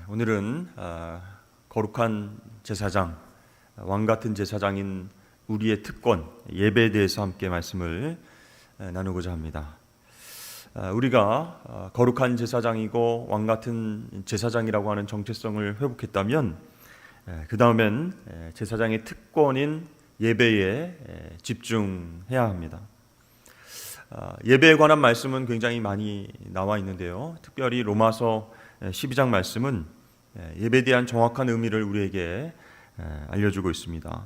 오늘은 거룩한 제사장, 왕같은 제사장인 우리의 특권, 예배에 대해서 함께 말씀을 나누고자 합니다. 우리가 거룩한 제사장이고 왕같은 제사장이라고 하는 정체성을 회복했다면 그 다음엔 제사장의 특권인 예배에 집중해야 합니다. 예배에 관한 말씀은 굉장히 많이 나와 있는데요. 특별히 로마서 12장 말씀은 예배에 대한 정확한 의미를 우리에게 알려주고 있습니다.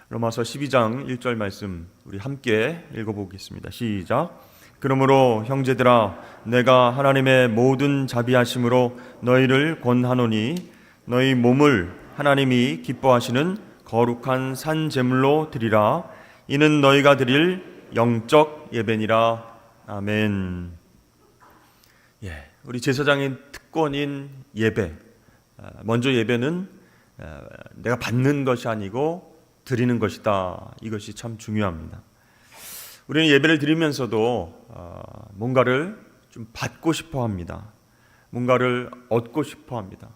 로마서 12장 1절 말씀 우리 함께 읽어보겠습니다. 시작. 그러므로 형제들아 내가 하나님의 모든 자비하심으로 너희를 권하노니 너희 몸을 하나님이 기뻐하시는 거룩한 산 제물로 드리라. 이는 너희가 드릴 영적 예배니라. 아멘. 우리 제사장의 특권인 예배. 먼저 예배는 내가 받는 것이 아니고 드리는 것이다. 이것이 참 중요합니다. 우리는 예배를 드리면서도 뭔가를 좀 받고 싶어 합니다. 뭔가를 얻고 싶어 합니다.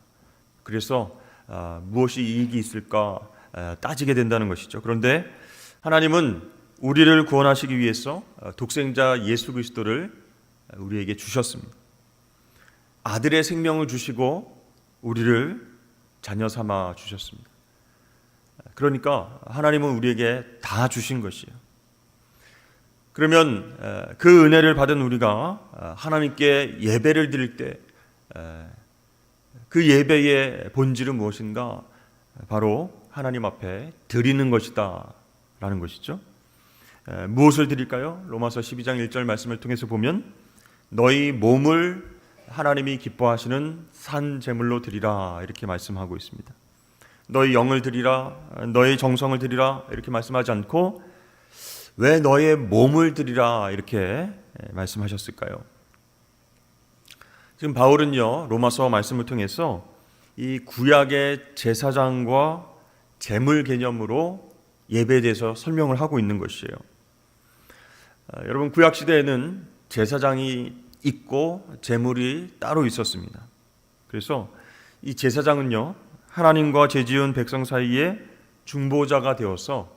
그래서 무엇이 이익이 있을까 따지게 된다는 것이죠. 그런데 하나님은 우리를 구원하시기 위해서 독생자 예수 그리스도를 우리에게 주셨습니다. 아들의 생명을 주시고 우리를 자녀 삼아 주셨습니다. 그러니까 하나님은 우리에게 다 주신 것이에요. 그러면 그 은혜를 받은 우리가 하나님께 예배를 드릴 때 그 예배의 본질은 무엇인가? 바로 하나님 앞에 드리는 것이다 라는 것이죠. 무엇을 드릴까요? 로마서 12장 1절 말씀을 통해서 보면 너희 몸을 하나님이 기뻐하시는 산 제물로 드리라 이렇게 말씀하고 있습니다. 너희 영을 드리라, 너희 정성을 드리라 이렇게 말씀하지 않고 왜 너의 몸을 드리라 이렇게 말씀하셨을까요? 지금 바울은요 로마서 말씀을 통해서 이 구약의 제사장과 제물 개념으로 예배에 대해서 설명을 하고 있는 것이에요. 여러분 구약 시대에는 제사장이 있고 제물이 따로 있었습니다. 그래서 이 제사장은요 하나님과 죄지은 백성 사이에 중보자가 되어서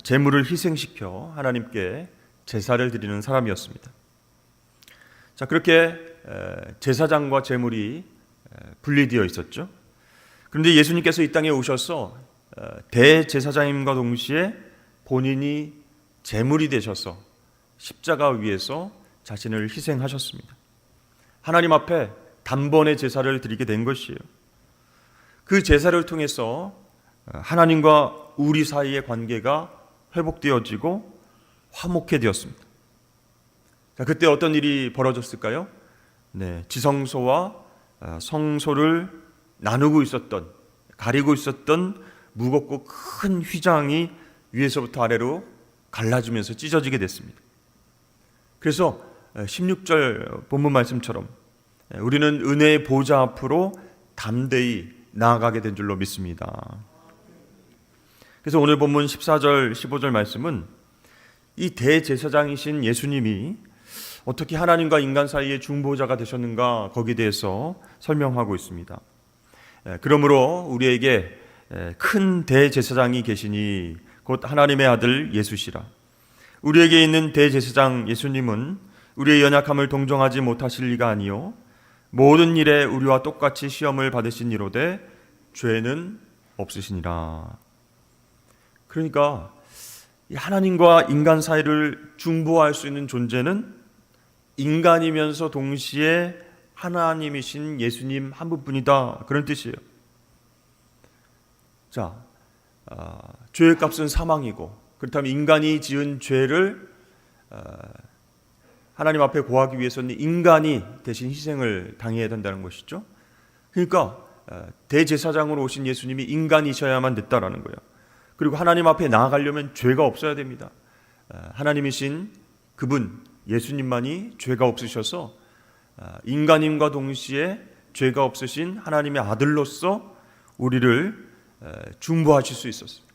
제물을 희생시켜 하나님께 제사를 드리는 사람이었습니다. 자, 그렇게 제사장과 제물이 분리되어 있었죠. 그런데 예수님께서 이 땅에 오셔서 대제사장님과 동시에 본인이 제물이 되셔서 십자가 위에서 자신을 희생하셨습니다. 하나님 앞에 단번에 제사를 드리게 된 것이에요. 그 제사를 통해서 하나님과 우리 사이의 관계가 회복되어지고 화목해 되었습니다. 자, 그때 어떤 일이 벌어졌을까요? 지성소와 성소를 나누고 있었던, 가리고 있었던 무겁고 큰 휘장이 위에서부터 아래로 갈라지면서 찢어지게 됐습니다. 그래서 16절 본문 말씀처럼 우리는 은혜의 보좌 앞으로 담대히 나아가게 된 줄로 믿습니다. 그래서 오늘 본문 14절, 15절 말씀은 이 대제사장이신 예수님이 어떻게 하나님과 인간 사이의 중보자가 되셨는가 거기에 대해서 설명하고 있습니다. 그러므로 우리에게 큰 대제사장이 계시니 곧 하나님의 아들 예수시라. 우리에게 있는 대제사장 예수님은 우리의 연약함을 동정하지 못하실 리가 아니요 모든 일에 우리와 똑같이 시험을 받으신 이로되 죄는 없으시니라. 그러니까 하나님과 인간 사이를 중보할 수 있는 존재는 인간이면서 동시에 하나님이신 예수님 한 분뿐이다 그런 뜻이에요. 자, 죄의 값은 사망이고 그렇다면 인간이 지은 죄를 하나님 앞에 고하기 위해서는 인간이 대신 희생을 당해야 된다는 것이죠. 그러니까 대제사장으로 오신 예수님이 인간이셔야만 됐다라는 거예요. 그리고 하나님 앞에 나아가려면 죄가 없어야 됩니다. 하나님이신 그분 예수님만이 죄가 없으셔서 인간임과 동시에 죄가 없으신 하나님의 아들로서 우리를 중보하실 수 있었어요.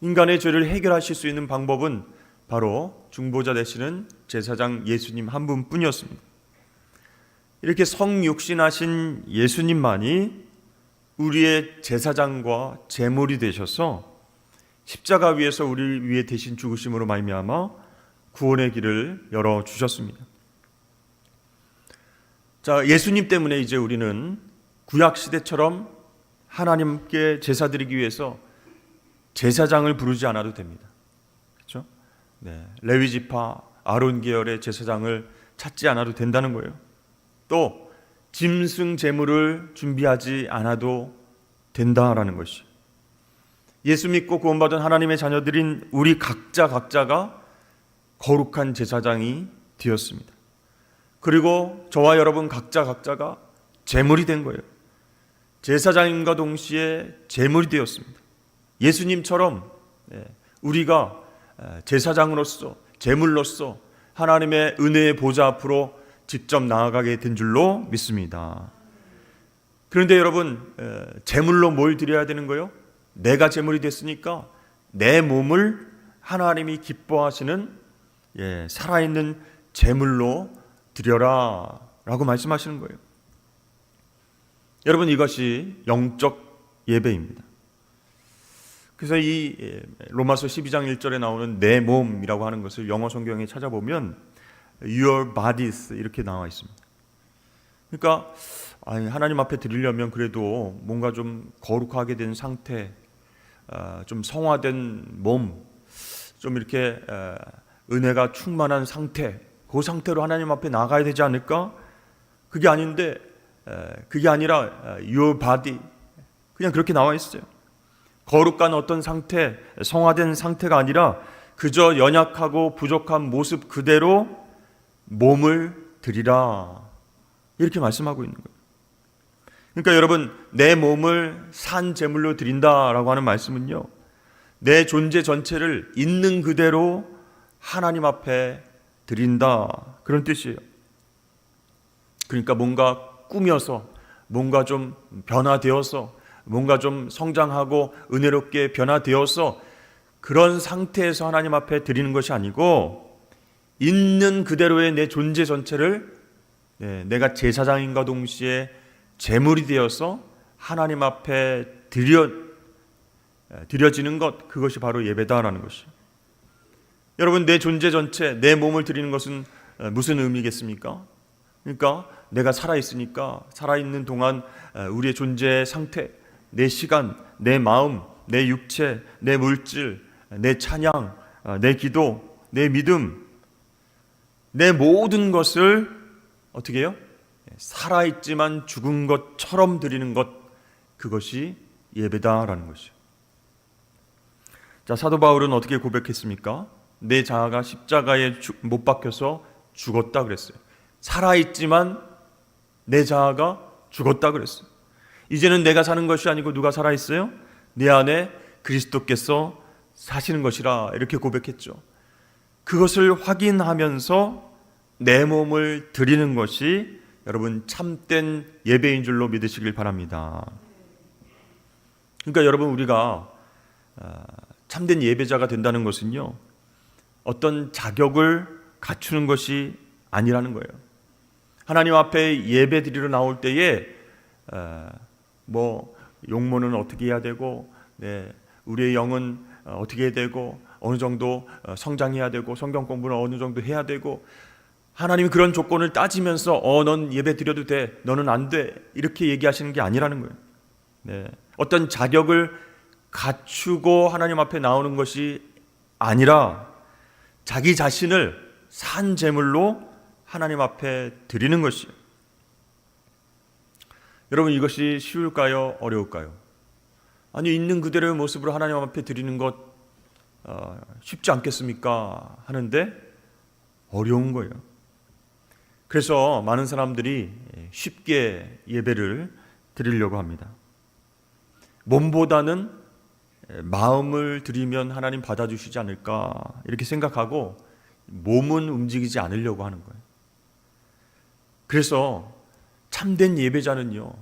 인간의 죄를 해결하실 수 있는 방법은 바로 중보자 되시는 제사장 예수님 한 분뿐이었습니다. 이렇게 성육신하신 예수님만이 우리의 제사장과 제물이 되셔서 십자가 위에서 우리를 위해 대신 죽으심으로 말미암아 구원의 길을 열어 주셨습니다. 자, 예수님 때문에 이제 우리는 구약 시대처럼 하나님께 제사 드리기 위해서 제사장을 부르지 않아도 됩니다. 그렇죠? 네, 레위 지파 아론 계열의 제사장을 찾지 않아도 된다는 거예요. 또 짐승 제물을 준비하지 않아도 된다라는 것이, 예수 믿고 구원받은 하나님의 자녀들인 우리 각자가 거룩한 제사장이 되었습니다. 그리고 저와 여러분 각자가 제물이 된 거예요. 제사장님과 동시에 제물이 되었습니다. 예수님처럼 우리가 제사장으로서, 제물로서 하나님의 은혜의 보좌 앞으로 직접 나아가게 된 줄로 믿습니다. 그런데 여러분, 제물로 뭘 드려야 되는 거예요? 내가 제물이 됐으니까 내 몸을 하나님이 기뻐하시는 살아있는 제물로 드려라 라고 말씀하시는 거예요. 여러분, 이것이 영적 예배입니다. 그래서 이 로마서 12장 1절에 나오는 내 몸이라고 하는 것을 영어 성경에 찾아보면 Your bodies 이렇게 나와 있습니다. 그러니까 하나님 앞에 드리려면 그래도 뭔가 좀 거룩하게 된 상태, 좀 성화된 몸, 좀 이렇게 은혜가 충만한 상태, 그 상태로 하나님 앞에 나가야 되지 않을까? 그게 아닌데, 그게 아니라 Your body 그냥 그렇게 나와 있어요. 거룩한 어떤 상태, 성화된 상태가 아니라 그저 연약하고 부족한 모습 그대로 몸을 드리라 이렇게 말씀하고 있는 거예요. 그러니까 여러분, 내 몸을 산 제물로 드린다라고 하는 말씀은요, 내 존재 전체를 있는 그대로 하나님 앞에 드린다 그런 뜻이에요. 그러니까 뭔가 꾸며서, 뭔가 좀 변화되어서, 뭔가 좀 성장하고 은혜롭게 변화되어서 그런 상태에서 하나님 앞에 드리는 것이 아니고, 있는 그대로의 내 존재 전체를 내가 제사장인과 동시에 제물이 되어서 하나님 앞에 드려지는 것, 그것이 바로 예배다라는 것이에요. 여러분, 내 존재 전체, 내 몸을 드리는 것은 무슨 의미겠습니까? 그러니까 내가 살아있으니까 살아있는 동안 우리의 존재의 상태, 내 시간, 내 마음, 내 육체, 내 물질, 내 찬양, 내 기도, 내 믿음, 내 모든 것을 어떻게 해요? 살아있지만 죽은 것처럼 드리는 것, 그것이 예배다라는 것이에요. 자, 사도 바울은 어떻게 고백했습니까? 내 자아가 십자가에 못 박혀서 죽었다 그랬어요. 살아있지만 내 자아가 죽었다 그랬어요. 이제는 내가 사는 것이 아니고 누가 살아있어요? 내 안에 그리스도께서 사시는 것이라 이렇게 고백했죠. 그것을 확인하면서 내 몸을 드리는 것이 여러분 참된 예배인 줄로 믿으시길 바랍니다. 그러니까 여러분, 우리가 참된 예배자가 된다는 것은요, 어떤 자격을 갖추는 것이 아니라는 거예요. 하나님 앞에 예배 드리러 나올 때에 뭐 용모는 어떻게 해야 되고, 우리의 영은 어떻게 해야 되고, 어느 정도 성장해야 되고, 성경 공부는 어느 정도 해야 되고, 하나님이 그런 조건을 따지면서 넌 예배 드려도 돼, 너는 안 돼, 이렇게 얘기하시는 게 아니라는 거예요. 어떤 자격을 갖추고 하나님 앞에 나오는 것이 아니라 자기 자신을 산 제물로 하나님 앞에 드리는 것이에요. 여러분, 이것이 쉬울까요? 어려울까요? 아니, 있는 그대로의 모습으로 하나님 앞에 드리는 것 쉽지 않겠습니까? 하는데 어려운 거예요. 그래서 많은 사람들이 쉽게 예배를 드리려고 합니다. 몸보다는 마음을 드리면 하나님 받아주시지 않을까 이렇게 생각하고 몸은 움직이지 않으려고 하는 거예요. 그래서 참된 예배자는요,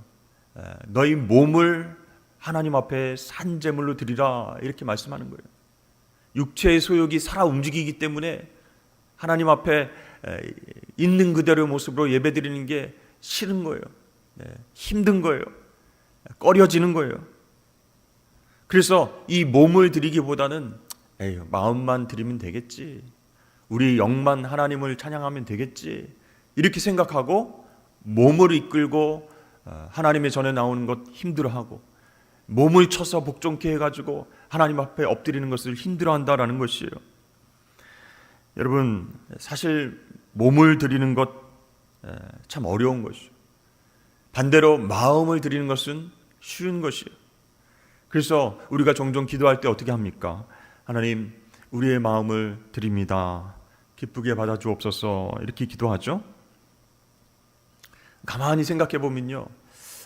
너희 몸을 하나님 앞에 산 제물로 드리라 이렇게 말씀하는 거예요. 육체의 소욕이 살아 움직이기 때문에 하나님 앞에 있는 그대로의 모습으로 예배 드리는 게 싫은 거예요. 힘든 거예요. 꺼려지는 거예요. 그래서 이 몸을 드리기보다는 에휴, 마음만 드리면 되겠지, 우리 영만 하나님을 찬양하면 되겠지, 이렇게 생각하고 몸을 이끌고 하나님의 전에 나오는 것 힘들어하고 몸을 쳐서 복종케 해가지고 하나님 앞에 엎드리는 것을 힘들어한다라는 것이에요. 여러분, 사실 몸을 드리는 것 참 어려운 것이죠. 반대로 마음을 드리는 것은 쉬운 것이에요. 그래서 우리가 종종 기도할 때 어떻게 합니까? 하나님, 우리의 마음을 드립니다. 기쁘게 받아주옵소서, 이렇게 기도하죠. 가만히 생각해 보면요,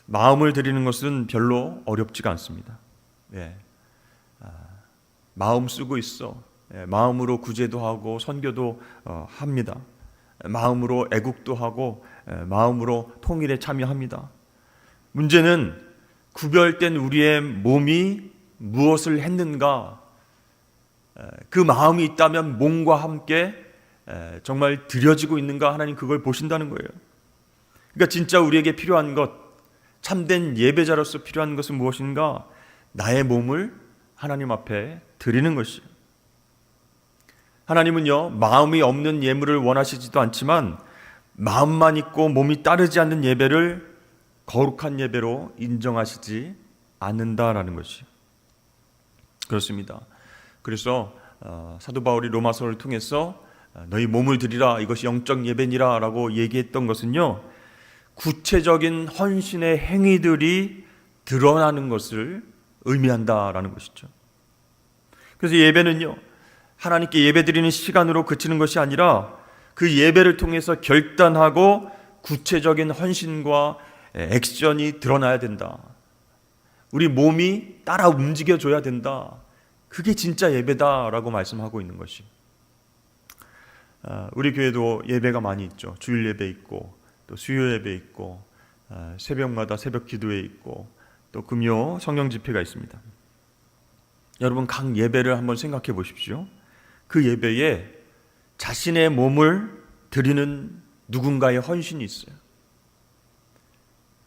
마음을 드리는 것은 별로 어렵지가 않습니다. 마음 쓰고 있어. 마음으로 구제도 하고 선교도 합니다. 마음으로 애국도 하고 마음으로 통일에 참여합니다. 문제는 구별된 우리의 몸이 무엇을 했는가, 그 마음이 있다면 몸과 함께 정말 드려지고 있는가, 하나님 그걸 보신다는 거예요. 그러니까 진짜 우리에게 필요한 것, 참된 예배자로서 필요한 것은 무엇인가? 나의 몸을 하나님 앞에 드리는 것이에요. 하나님은요, 마음이 없는 예물을 원하시지도 않지만 마음만 있고 몸이 따르지 않는 예배를 거룩한 예배로 인정하시지 않는다라는 것이에요. 그렇습니다. 그래서 사도 바울이 로마서를 통해서 너희 몸을 드리라, 이것이 영적 예배니라 라고 얘기했던 것은요, 구체적인 헌신의 행위들이 드러나는 것을 의미한다라는 것이죠. 그래서 예배는요, 하나님께 예배드리는 시간으로 그치는 것이 아니라 그 예배를 통해서 결단하고 구체적인 헌신과 액션이 드러나야 된다. 우리 몸이 따라 움직여줘야 된다. 그게 진짜 예배다라고 말씀하고 있는 것이. 우리 교회도 예배가 많이 있죠. 주일 예배 있고, 또 수요 예배 있고, 새벽마다 새벽 기도회 있고, 또 금요 성령 집회가 있습니다. 여러분, 각 예배를 한번 생각해 보십시오. 그 예배에 자신의 몸을 드리는 누군가의 헌신이 있어요.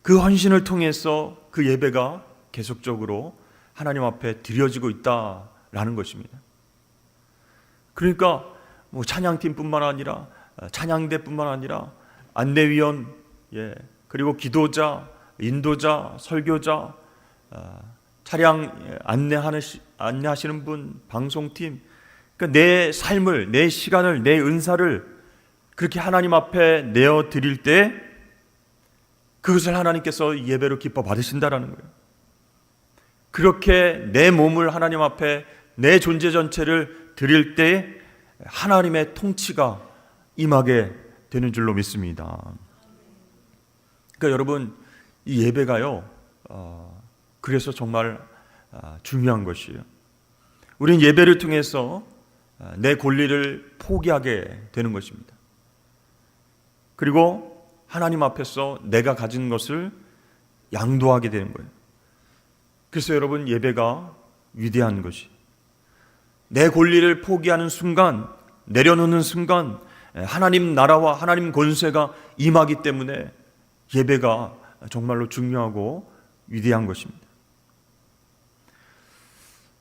그 헌신을 통해서 그 예배가 계속적으로 하나님 앞에 드려지고 있다라는 것입니다. 그러니까 뭐 찬양팀뿐만 아니라 찬양대뿐만 아니라 안내위원, 그리고 기도자, 인도자, 설교자, 차량 안내하시는 분, 방송팀, 그러니까 내 삶을, 내 시간을, 내 은사를 그렇게 하나님 앞에 내어 드릴 때 그것을 하나님께서 예배로 기뻐 받으신다라는 거예요. 그렇게 내 몸을 하나님 앞에, 내 존재 전체를 드릴 때 하나님의 통치가 임하게 되는 줄로 믿습니다. 그러니까 여러분, 이 예배가요, 그래서 정말 중요한 것이에요. 우리는 예배를 통해서 내 권리를 포기하게 되는 것입니다. 그리고 하나님 앞에서 내가 가진 것을 양도하게 되는 거예요. 그래서 여러분, 예배가 위대한 것이, 내 권리를 포기하는 순간, 내려놓는 순간 하나님 나라와 하나님 권세가 임하기 때문에 예배가 정말로 중요하고 위대한 것입니다.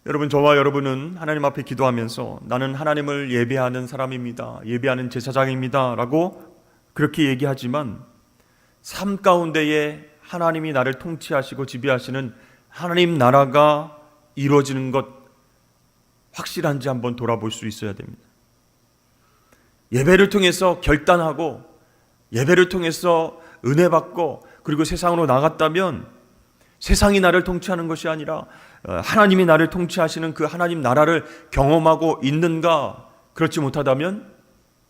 여러분, 저와 여러분은 하나님 앞에 기도하면서 나는 하나님을 예배하는 사람입니다, 예배하는 제사장입니다 라고 그렇게 얘기하지만 삶 가운데에 하나님이 나를 통치하시고 지배하시는 하나님 나라가 이루어지는 것 확실한지 한번 돌아볼 수 있어야 됩니다. 예배를 통해서 결단하고 예배를 통해서 은혜 받고 그리고 세상으로 나갔다면 세상이 나를 통치하는 것이 아니라 하나님이 나를 통치하시는 그 하나님 나라를 경험하고 있는가? 그렇지 못하다면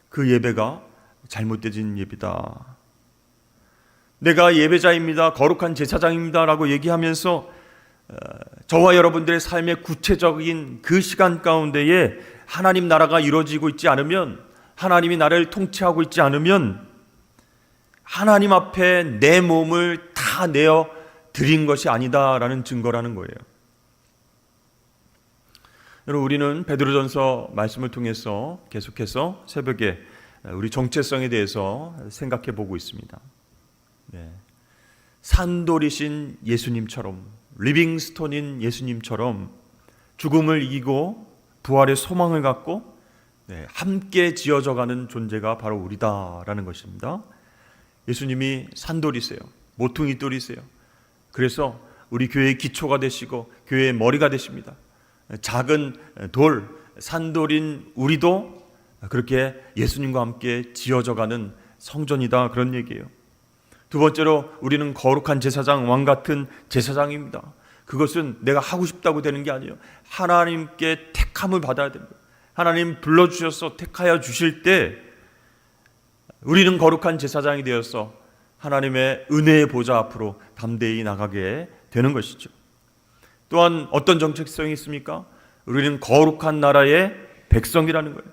그 예배가 잘못된 예배다. 내가 예배자입니다, 거룩한 제사장입니다 라고 얘기하면서 저와 여러분들의 삶의 구체적인 그 시간 가운데에 하나님 나라가 이루어지고 있지 않으면, 하나님이 나를 통치하고 있지 않으면 하나님 앞에 내 몸을 다 내어 드린 것이 아니다라는 증거라는 거예요. 여러분, 우리는 베드로전서 말씀을 통해서 계속해서 새벽에 우리 정체성에 대해서 생각해 보고 있습니다. 산돌이신 예수님처럼, 리빙스톤인 예수님처럼 죽음을 이기고 부활의 소망을 갖고 함께 지어져가는 존재가 바로 우리다라는 것입니다. 예수님이 산돌이세요. 모퉁이 돌이세요. 그래서 우리 교회의 기초가 되시고 교회의 머리가 되십니다. 작은 돌, 산돌인 우리도 그렇게 예수님과 함께 지어져가는 성전이다, 그런 얘기예요. 두 번째로 우리는 거룩한 제사장, 왕 같은 제사장입니다. 그것은 내가 하고 싶다고 되는 게 아니에요. 하나님께 택함을 받아야 됩니다. 하나님 불러주셔서 택하여 주실 때 우리는 거룩한 제사장이 되어서 하나님의 은혜의 보좌 앞으로 담대히 나가게 되는 것이죠. 또한 어떤 정체성이 있습니까? 우리는 거룩한 나라의 백성이라는 거예요.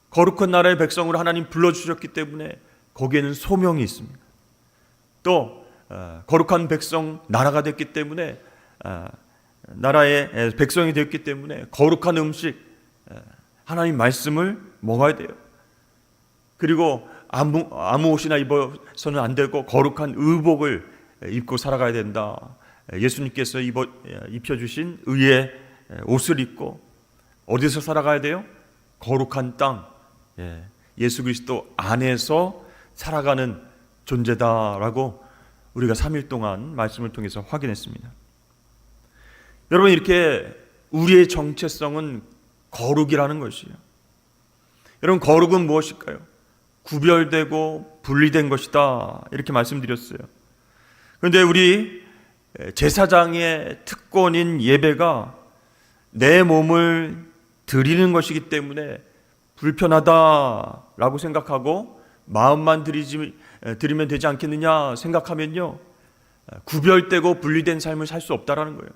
거룩한 나라의 백성으로 하나님 불러주셨기 때문에 거기에는 소명이 있습니다. 또 거룩한 백성 나라가 됐기 때문에 나라의 백성이 되었기 때문에 거룩한 음식, 하나님 말씀을 먹어야 돼요. 그리고 아무 옷이나 입어서는 안 되고 거룩한 의복을 입고 살아가야 된다. 예수님께서 입혀주신 의의 옷을 입고 어디서 살아가야 돼요? 거룩한 땅, 예수 그리스도 안에서 살아가는 존재다라고 우리가 3일 동안 말씀을 통해서 확인했습니다. 여러분, 이렇게 우리의 정체성은 거룩이라는 것이에요. 여러분, 거룩은 무엇일까요? 구별되고 분리된 것이다, 이렇게 말씀드렸어요. 그런데 우리 제사장의 특권인 예배가 내 몸을 드리는 것이기 때문에 불편하다라고 생각하고 마음만 드리면 되지 않겠느냐 생각하면요, 구별되고 분리된 삶을 살 수 없다라는 거예요.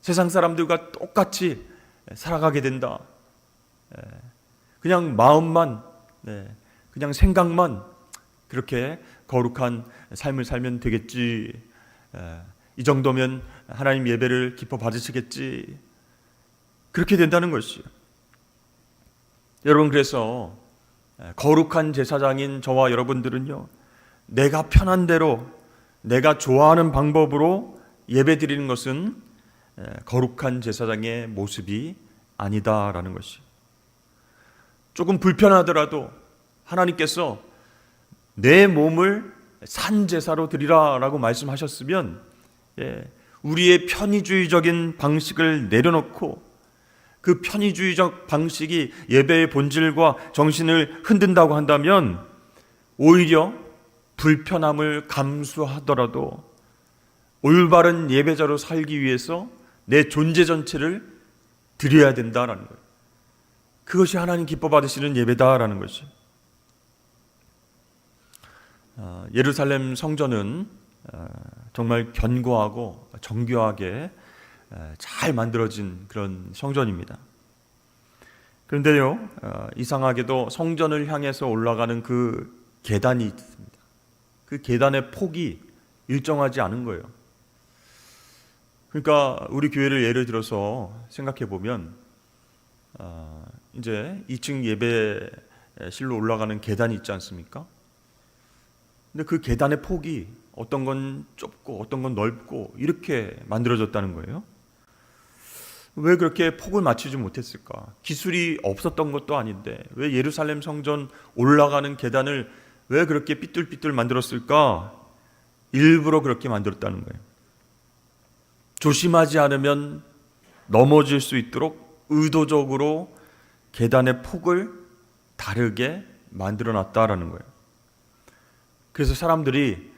세상 사람들과 똑같이 살아가게 된다. 그냥 마음만, 그냥 생각만 그렇게 거룩한 삶을 살면 되겠지. 이 정도면 하나님 예배를 기뻐 받으시겠지. 그렇게 된다는 것이에요. 여러분, 그래서 거룩한 제사장인 저와 여러분들은요, 내가 편한 대로, 내가 좋아하는 방법으로 예배 드리는 것은 거룩한 제사장의 모습이 아니다라는 것이. 조금 불편하더라도 하나님께서 내 몸을 산제사로 드리라라고 말씀하셨으면 우리의 편의주의적인 방식을 내려놓고 그 편의주의적 방식이 예배의 본질과 정신을 흔든다고 한다면 오히려 불편함을 감수하더라도 올바른 예배자로 살기 위해서 내 존재 전체를 드려야 된다라는 거예요. 그것이 하나님 기뻐 받으시는 예배다라는 것이. 예루살렘 성전은 정말 견고하고 정교하게 잘 만들어진 그런 성전입니다. 그런데요, 이상하게도 성전을 향해서 올라가는 그 계단이 있습니다. 그 계단의 폭이 일정하지 않은 거예요. 그러니까 우리 교회를 예를 들어서 생각해 보면 이제 2층 예배실로 올라가는 계단이 있지 않습니까? 근데 그 계단의 폭이 어떤 건 좁고 어떤 건 넓고 이렇게 만들어졌다는 거예요. 왜 그렇게 폭을 맞추지 못했을까? 기술이 없었던 것도 아닌데 왜 예루살렘 성전 올라가는 계단을 왜 그렇게 삐뚤삐뚤 만들었을까? 일부러 그렇게 만들었다는 거예요. 조심하지 않으면 넘어질 수 있도록 의도적으로 계단의 폭을 다르게 만들어 놨다라는 거예요. 그래서 사람들이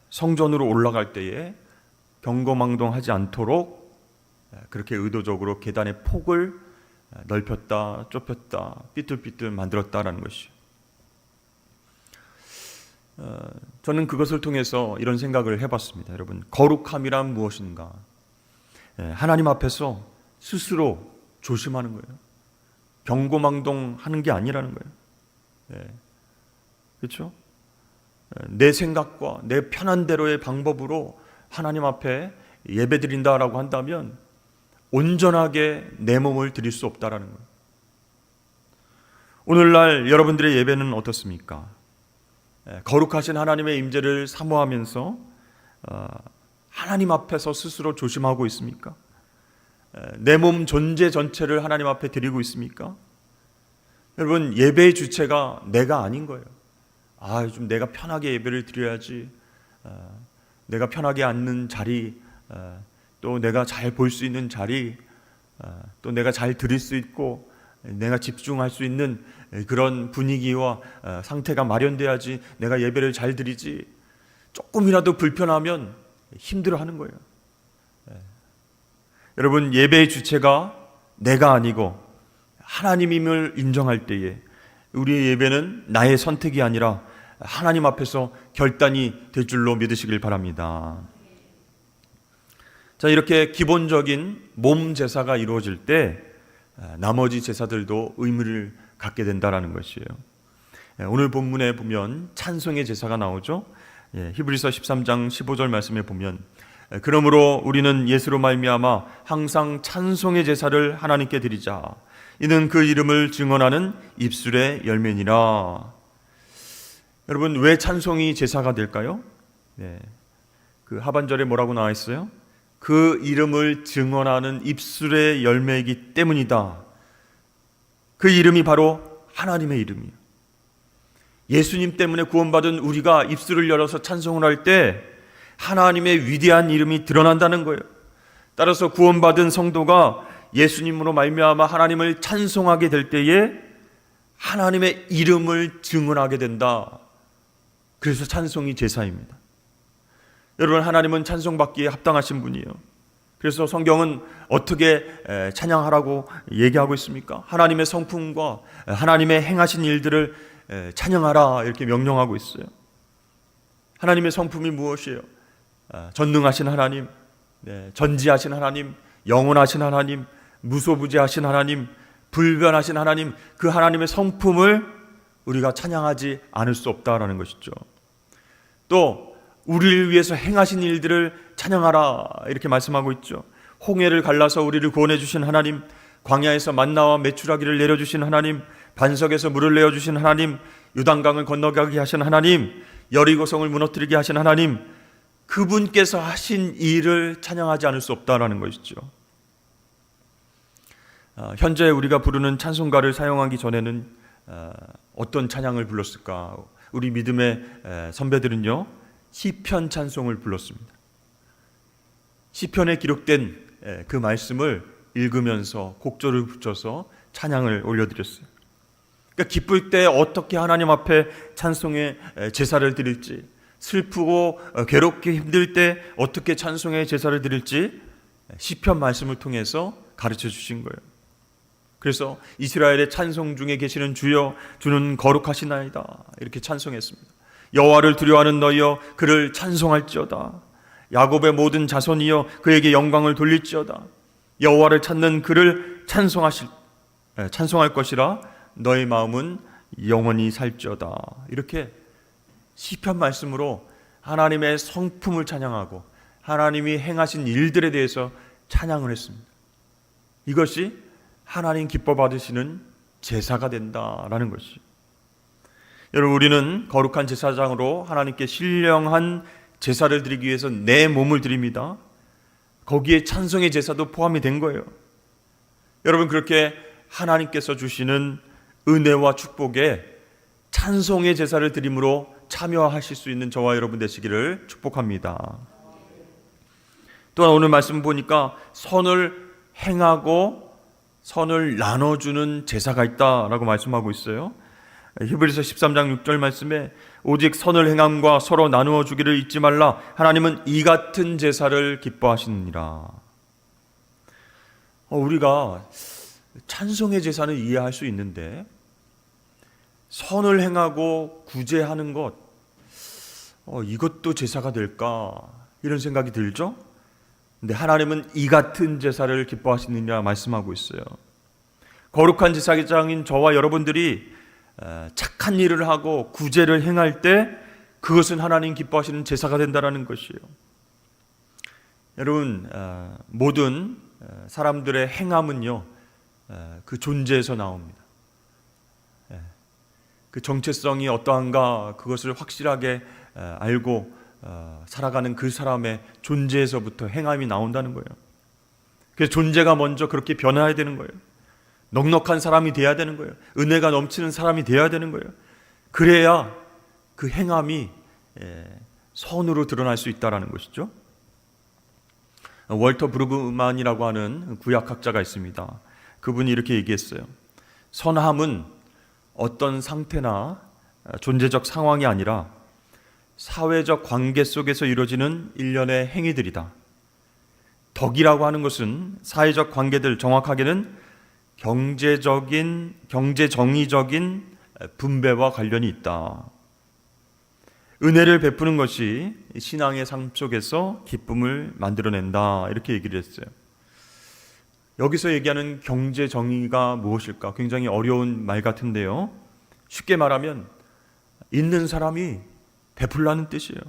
성전으로 올라갈 때에 경거망동하지 않도록 그렇게 의도적으로 계단의 폭을 넓혔다, 좁혔다, 삐뚤삐뚤 만들었다라는 것이죠. 저는 그것을 통해서 이런 생각을 해봤습니다. 여러분, 거룩함이란 무엇인가? 하나님 앞에서 스스로 조심하는 거예요. 경고망동하는 게 아니라는 거예요. 그렇죠? 내 생각과 내 편한 대로의 방법으로 하나님 앞에 예배드린다라고 한다면 온전하게 내 몸을 드릴 수 없다라는 거예요. 오늘날 여러분들의 예배는 어떻습니까? 거룩하신 하나님의 임재를 사모하면서 하나님 앞에서 스스로 조심하고 있습니까? 내 몸 존재 전체를 하나님 앞에 드리고 있습니까? 여러분, 예배의 주체가 내가 아닌 거예요. 좀 내가 편하게 예배를 드려야지. 내가 편하게 앉는 자리, 또 내가 잘 볼 수 있는 자리, 또 내가 잘 들을 수 있고 내가 집중할 수 있는 그런 분위기와 상태가 마련돼야지 내가 예배를 잘 드리지. 조금이라도 불편하면 힘들어하는 거예요. 여러분, 예배의 주체가 내가 아니고 하나님임을 인정할 때에 우리의 예배는 나의 선택이 아니라 하나님 앞에서 결단이 될 줄로 믿으시길 바랍니다. 자, 이렇게 기본적인 몸 제사가 이루어질 때 나머지 제사들도 의미를 갖게 된다라는 것이에요. 오늘 본문에 보면 찬송의 제사가 나오죠. 히브리서 13장 15절 말씀에 보면 그러므로 우리는 예수로 말미암아 항상 찬송의 제사를 하나님께 드리자. 이는 그 이름을 증언하는 입술의 열매니라. 여러분, 왜 찬송이 제사가 될까요? 그 하반절에 뭐라고 나와 있어요? 그 이름을 증언하는 입술의 열매이기 때문이다. 그 이름이 바로 하나님의 이름이에요. 예수님 때문에 구원받은 우리가 입술을 열어서 찬송을 할 때 하나님의 위대한 이름이 드러난다는 거예요. 따라서 구원받은 성도가 예수님으로 말미암아 하나님을 찬송하게 될 때에 하나님의 이름을 증언하게 된다. 그래서 찬송이 제사입니다. 여러분, 하나님은 찬송받기에 합당하신 분이에요. 그래서 성경은 어떻게 찬양하라고 얘기하고 있습니까? 하나님의 성품과 하나님의 행하신 일들을 찬양하라 이렇게 명령하고 있어요. 하나님의 성품이 무엇이에요? 전능하신 하나님, 전지하신 하나님, 영원하신 하나님, 무소부재하신 하나님, 불변하신 하나님, 그 하나님의 성품을 우리가 찬양하지 않을 수 없다라는 것이죠. 또 우리를 위해서 행하신 일들을 찬양하라 이렇게 말씀하고 있죠. 홍해를 갈라서 우리를 구원해 주신 하나님, 광야에서 만나와 메추라기를 내려주신 하나님, 반석에서 물을 내어주신 하나님, 요단강을 건너가게 하신 하나님, 여리고성을 무너뜨리게 하신 하나님, 그분께서 하신 일을 찬양하지 않을 수 없다라는 것이죠. 현재 우리가 부르는 찬송가를 사용하기 전에는 어떤 찬양을 불렀을까? 우리 믿음의 선배들은요, 시편 찬송을 불렀습니다. 시편에 기록된 그 말씀을 읽으면서 곡조를 붙여서 찬양을 올려드렸어요. 그러니까 기쁠 때 어떻게 하나님 앞에 찬송의 제사를 드릴지, 슬프고 괴롭게 힘들 때 어떻게 찬송의 제사를 드릴지 시편 말씀을 통해서 가르쳐 주신 거예요. 그래서 이스라엘의 찬송 중에 계시는 주여, 주는 거룩하시나이다 이렇게 찬송했습니다. 여호와를 두려워하는 너희여, 그를 찬송할지어다. 야곱의 모든 자손이여, 그에게 영광을 돌릴지어다. 여호와를 찾는 그를 찬송할 것이라. 너의 마음은 영원히 살지어다. 이렇게 시편 말씀으로 하나님의 성품을 찬양하고 하나님이 행하신 일들에 대해서 찬양을 했습니다. 이것이 하나님 기뻐 받으시는 제사가 된다라는 것이죠. 여러분, 우리는 거룩한 제사장으로 하나님께 신령한 제사를 드리기 위해서 내 몸을 드립니다. 거기에 찬송의 제사도 포함이 된 거예요. 여러분, 그렇게 하나님께서 주시는 은혜와 축복에 찬송의 제사를 드림으로 참여하실 수 있는 저와 여러분 되시기를 축복합니다. 또한 오늘 말씀 보니까 선을 행하고 선을 나눠주는 제사가 있다라고 말씀하고 있어요. 히브리서 13장 6절 말씀에 오직 선을 행함과 서로 나누어 주기를 잊지 말라. 하나님은 이 같은 제사를 기뻐하시느니라. 우리가 찬송의 제사는 이해할 수 있는데 선을 행하고 구제하는 것, 이것도 제사가 될까? 이런 생각이 들죠? 근데 하나님은 이 같은 제사를 기뻐하시느냐 말씀하고 있어요. 거룩한 제사장인 저와 여러분들이 착한 일을 하고 구제를 행할 때 그것은 하나님 기뻐하시는 제사가 된다는 것이에요. 여러분, 모든 사람들의 행함은요, 그 존재에서 나옵니다. 그 정체성이 어떠한가 그것을 확실하게 알고 살아가는 그 사람의 존재에서부터 행함이 나온다는 거예요. 그래서 존재가 먼저 그렇게 변화해야 되는 거예요. 넉넉한 사람이 돼야 되는 거예요. 은혜가 넘치는 사람이 돼야 되는 거예요. 그래야 그 행함이 선으로 드러날 수 있다는 것이죠. 월터 브루그만이라고 하는 구약학자가 있습니다. 그분이 이렇게 얘기했어요. 선함은 어떤 상태나 존재적 상황이 아니라 사회적 관계 속에서 이루어지는 일련의 행위들이다. 덕이라고 하는 것은 사회적 관계들, 정확하게는 경제정의적인 분배와 관련이 있다. 은혜를 베푸는 것이 신앙의 삶 속에서 기쁨을 만들어낸다. 이렇게 얘기를 했어요. 여기서 얘기하는 경제정의가 무엇일까? 굉장히 어려운 말 같은데요. 쉽게 말하면 있는 사람이 베풀라는 뜻이에요.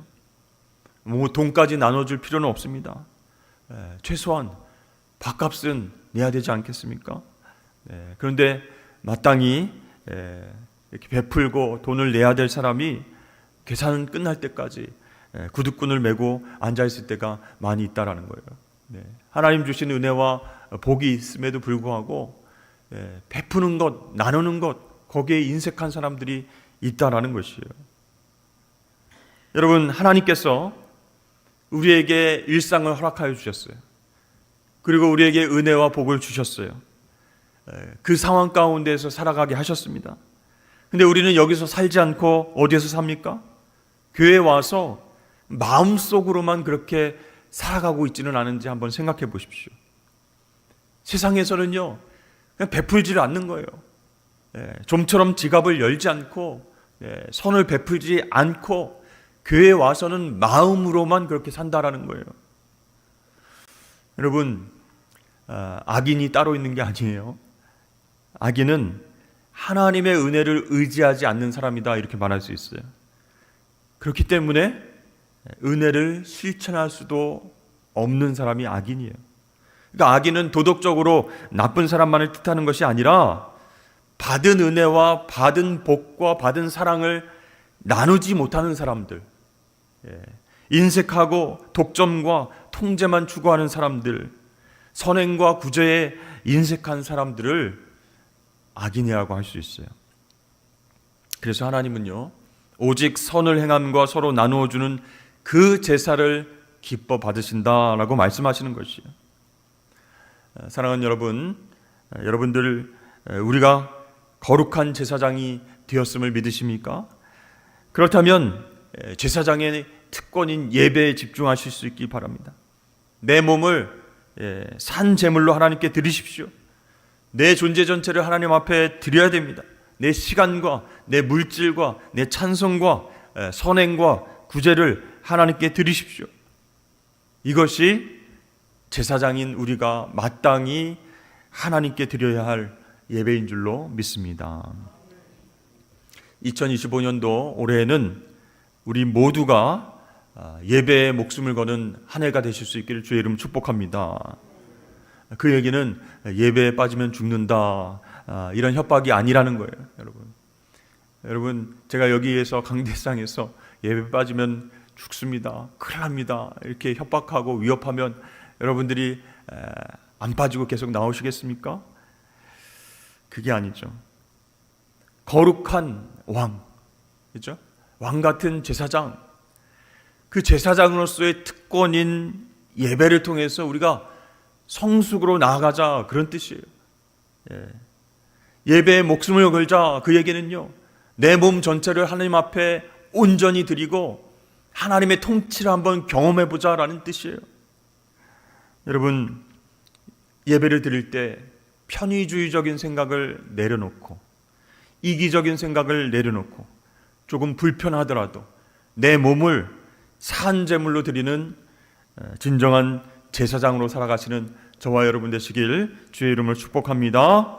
뭐 돈까지 나눠줄 필요는 없습니다. 최소한 밥값은 내야 되지 않겠습니까? 그런데 마땅히 이렇게 베풀고 돈을 내야 될 사람이 계산 끝날 때까지 구두끈을 메고 앉아있을 때가 많이 있다라는 거예요. 하나님 주신 은혜와 복이 있음에도 불구하고 베푸는 것, 나누는 것, 거기에 인색한 사람들이 있다라는 것이에요. 여러분, 하나님께서 우리에게 일상을 허락하여 주셨어요. 그리고 우리에게 은혜와 복을 주셨어요. 그 상황 가운데에서 살아가게 하셨습니다. 근데 우리는 여기서 살지 않고 어디에서 삽니까? 교회에 와서 마음속으로만 그렇게 살아가고 있지는 않은지 한번 생각해 보십시오. 세상에서는요, 그냥 베풀지를 않는 거예요. 좀처럼 지갑을 열지 않고 선을 베풀지 않고 교회에 와서는 마음으로만 그렇게 산다라는 거예요. 여러분, 악인이 따로 있는 게 아니에요. 악인은 하나님의 은혜를 의지하지 않는 사람이다, 이렇게 말할 수 있어요. 그렇기 때문에 은혜를 실천할 수도 없는 사람이 악인이에요. 그러니까 악인은 도덕적으로 나쁜 사람만을 뜻하는 것이 아니라 받은 은혜와 받은 복과 받은 사랑을 나누지 못하는 사람들, 인색하고 독점과 통제만 추구하는 사람들, 선행과 구제에 인색한 사람들을 악인이라고 할 수 있어요. 그래서 하나님은요, 오직 선을 행함과 서로 나누어주는 그 제사를 기뻐 받으신다라고 말씀하시는 것이에요. 사랑하는 여러분, 여러분들 우리가 거룩한 제사장이 되었음을 믿으십니까? 그렇다면 제사장의 특권인 예배에 집중하실 수 있기 바랍니다. 내 몸을 산 제물로 하나님께 드리십시오. 내 존재 전체를 하나님 앞에 드려야 됩니다. 내 시간과 내 물질과 내 찬송과 선행과 구제를 하나님께 드리십시오. 이것이 제사장인 우리가 마땅히 하나님께 드려야 할 예배인 줄로 믿습니다. 2025년도 올해에는 우리 모두가 예배에 목숨을 거는 한 해가 되실 수 있기를 주의 이름 축복합니다. 그 얘기는 예배에 빠지면 죽는다, 이런 협박이 아니라는 거예요. 여러분, 제가 여기에서 강대상에서 예배 빠지면 죽습니다, 큰일 납니다, 이렇게 협박하고 위협하면 여러분들이 안 빠지고 계속 나오시겠습니까? 그게 아니죠. 거룩한 왕, 그렇죠? 왕 같은 제사장, 그 제사장으로서의 특권인 예배를 통해서 우리가 성숙으로 나아가자, 그런 뜻이에요. 예배에 목숨을 걸자, 그 얘기는요, 내 몸 전체를 하나님 앞에 온전히 드리고 하나님의 통치를 한번 경험해보자라는 뜻이에요. 여러분, 예배를 드릴 때 편의주의적인 생각을 내려놓고 이기적인 생각을 내려놓고 조금 불편하더라도 내 몸을 산 제물로 드리는 진정한 제사장으로 살아가시는 저와 여러분 되시길 주의 이름으로 축복합니다.